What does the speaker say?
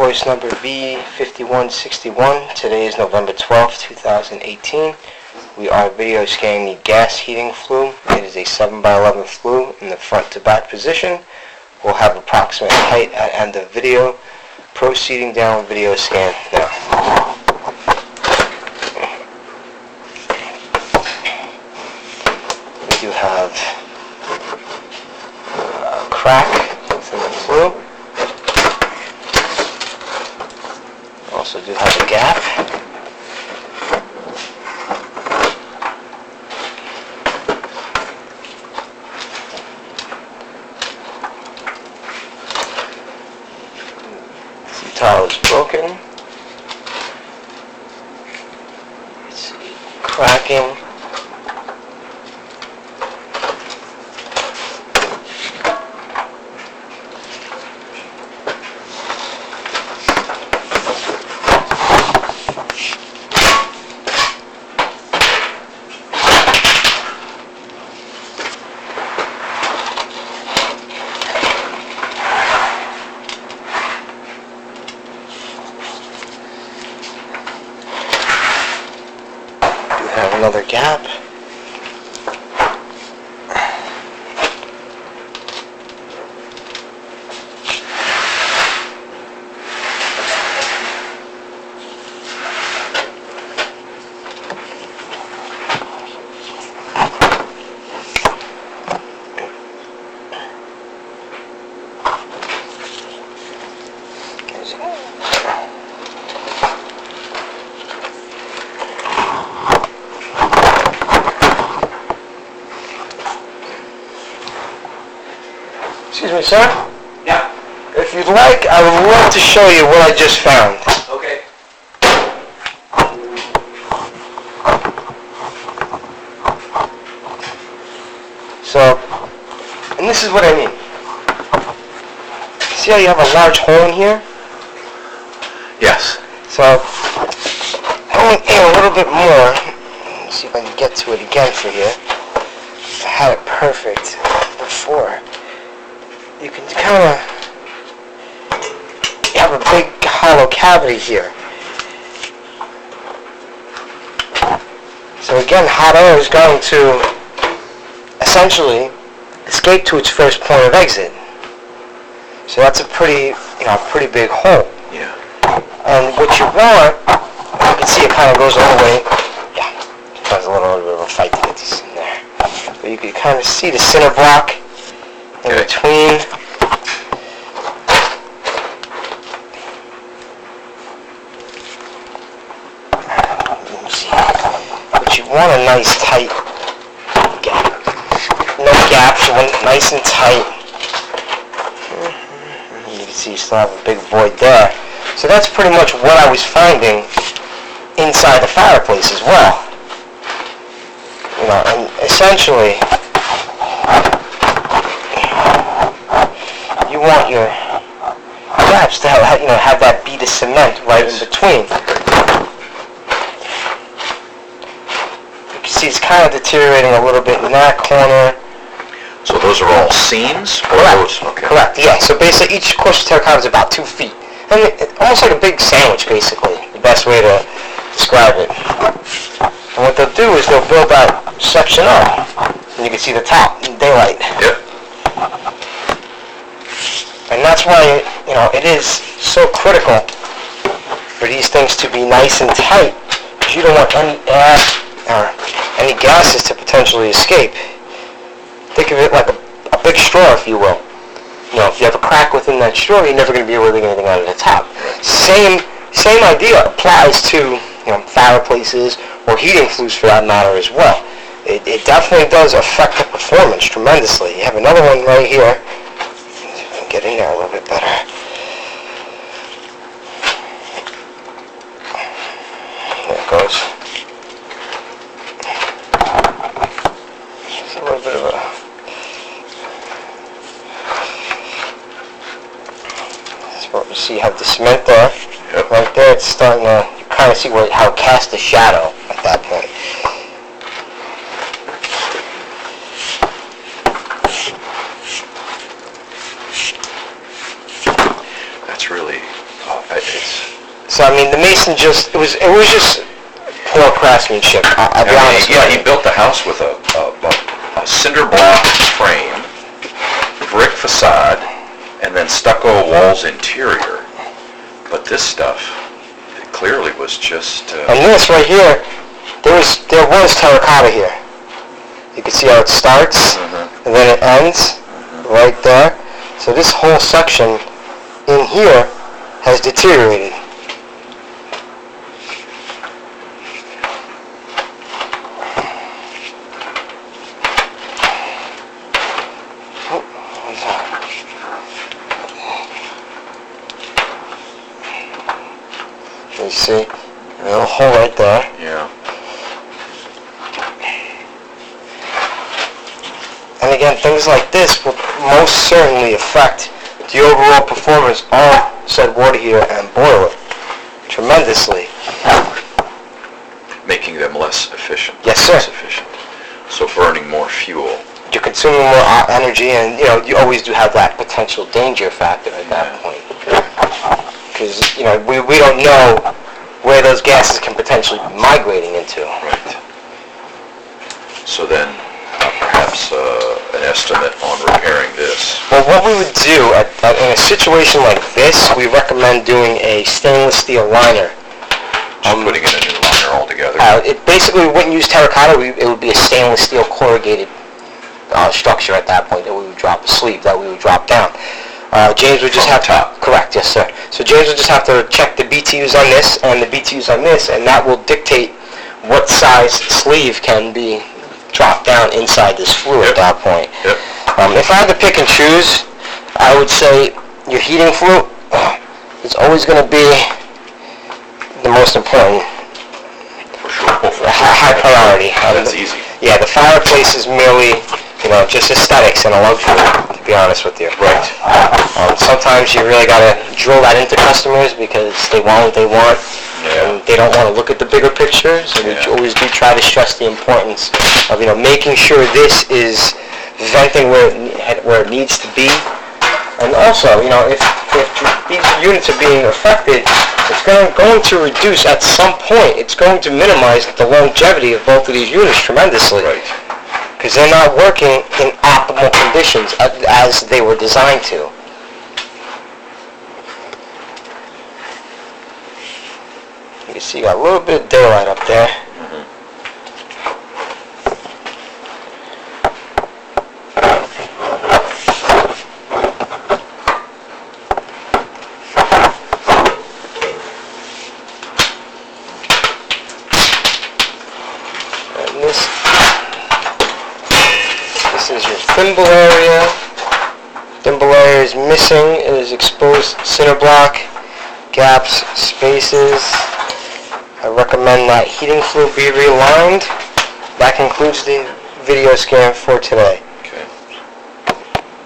invoice number V5161. Today is November 12th, 2018. We are video scanning the gas heating flue. It is a 7x11 flue in the front to back position. We'll have approximate height at end of video. Proceeding down video scan now. We do have a crack within the flue. Also do have a gap. The tile is broken. It's cracking. Have another gap. Excuse me, sir? Yeah. If you'd like, I would love to show you what I just found. Okay. So, and this is what I mean. See how you have a large hole in here? Yes. So, going in a little bit more. Let's see if I can get to it again for you. I had it perfect before. You can kind of have a big hollow cavity here. So again, hot air is going to essentially escape to its first point of exit. So that's a pretty big hole. Yeah. And what you want, you can see it kind of goes all the way. Yeah, there's a little bit of a fight to get this in there. But you can kind of see the center block in between. Let me see. But you want a nice tight gap. No gaps, you want it nice and tight. You can see you still have a big void there. So that's pretty much what I was finding inside the fireplace as well. And essentially, you want your gaps to have that bead of cement right in between. You can see it's kind of deteriorating a little bit in that corner. So those are all seams? Correct. Okay. Correct. Yeah. So basically, each course of terracotta is about 2 feet. And almost like a big sandwich, basically. The best way to describe it. And what they'll do is they'll build that section up, and you can see the top in daylight. Yep. And that's why it is so critical for these things to be nice and tight, because you don't want any air or any gases to potentially escape. Think of it like a big straw, if you will. If you have a crack within that straw, you're never going to be able to get anything out of the top. Same idea applies to fireplaces or heating flues for that matter as well. It definitely does affect the performance tremendously. You have another one right here. Get in there a little bit better. There it goes. It's a little bit of a... You see you have the cement there. Yep. Right there, it's starting to, you kind of see how it casts a shadow at that point. So I mean, the mason just it was just poor craftsmanship. I'll be honest. Yeah, he built the house with a cinder block frame, brick facade, and then stucco walls interior. But this stuff, it clearly was just... And this right here, there was terracotta here. You can see how it starts, and then it ends right there. So this whole section in here has deteriorated. You see, a little hole right there. Yeah. And again, things like this will most certainly affect the overall performance of said water heater and boiler tremendously. Making them less efficient. Yes, sir. Less efficient. So burning more fuel. You're consuming more energy, and you always do have that potential danger factor at that point. Because we don't know where those gases can potentially be migrating into. Right. So then, perhaps an estimate on repairing this. Well, what we would do in a situation like this, we recommend doing a stainless steel liner. Just putting in a new liner altogether. It basically wouldn't use terracotta. It would be a stainless steel corrugated structure at that point that we would drop a sleeve that we would drop down. James would just have to... Correct, yes sir. So James would just have to check the BTUs on this and the BTUs on this, and that will dictate what size sleeve can be dropped down inside this flue at that point. Yep. If I had to pick and choose, I would say your heating flue is always going to be the most important. For sure. High priority. That's easy. Yeah, the fireplace is merely, just aesthetics and a luxury, to be honest with you. Right. Sometimes you really got to drill that into customers because they want what they want, and they don't want to look at the bigger picture. So we always do try to stress the importance of making sure this is venting where it needs to be. And also, if these units are being affected, it's going to reduce at some point. It's going to minimize the longevity of both of these units tremendously. Right. Because they're not working in optimal conditions as they were designed to. You can see you got a little bit of daylight up there. And this is your thimble area. Thimble area is missing. It is exposed cinder block, gaps, spaces. I recommend that heating flue be relined. That concludes the video scan for today.